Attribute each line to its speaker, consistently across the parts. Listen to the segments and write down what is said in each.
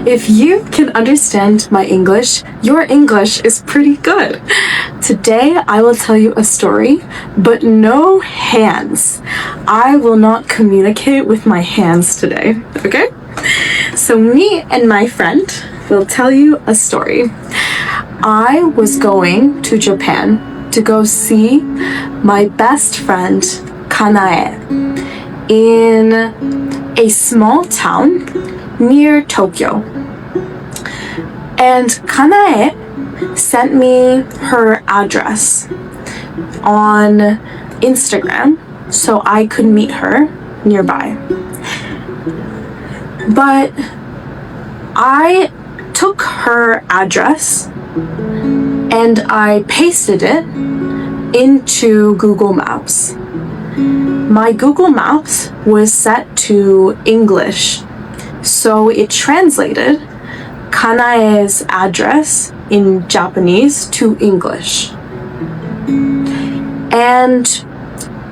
Speaker 1: If you can understand my English, your English is pretty good. Today, I will tell you a story, but no hands. I will not communicate with my hands today, okay? So me and my friend will tell you a story. I was going to Japan to go see my best friend, Kanae, in a small town near Tokyo. And Kanae sent me her address on Instagram so I could meet her nearby. But I took her address and I pasted it into Google Maps. My Google Maps was set to English, so it translated Kanae's address in Japanese to English. And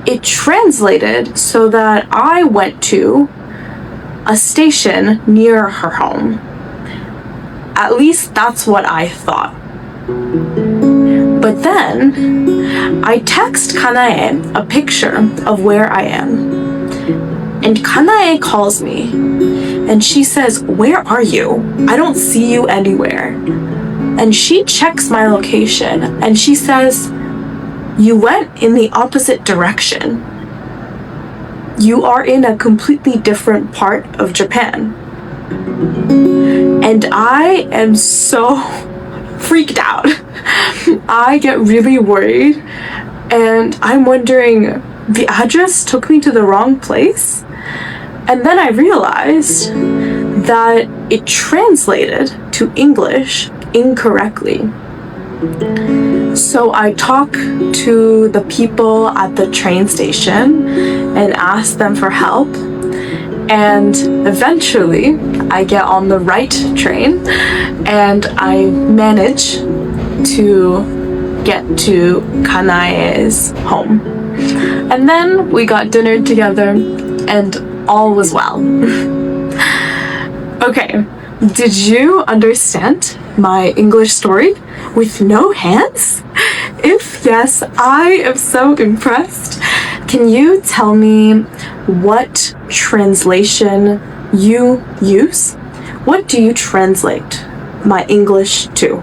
Speaker 1: it translated so that I went to a station near her home. At least that's what I thought. But then I text Kanae a picture of where I am. And Kanae calls me and she says, "Where are you? I don't see you anywhere." And she checks my location and she says, "You went in the opposite direction. You are in a completely different part of Japan." And I am so freaked out. I get really worried and I'm wondering, the address took me to the wrong place? And then I realized that it translated to English incorrectly. So I talked to the people at the train station and asked them for help. And eventually I get on the right train and I manage to get to Kanae's home. And then we got dinner together and all was well. Okay, did you understand my English story with no hands? If yes, I am so impressed. Can you tell me what translation you use? What do you translate my English to?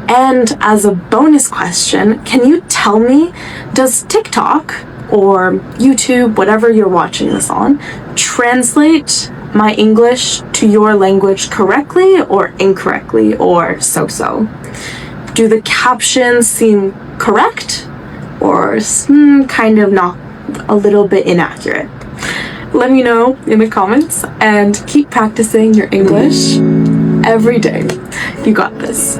Speaker 1: And as a bonus question, can you tell me, does TikTok or YouTube, whatever you're watching this on, translate my English to your language correctly or incorrectly or so-so? Do the captions seem correct or kind of not, a little bit inaccurate? Let me know in the comments and keep practicing your English every day. You got this.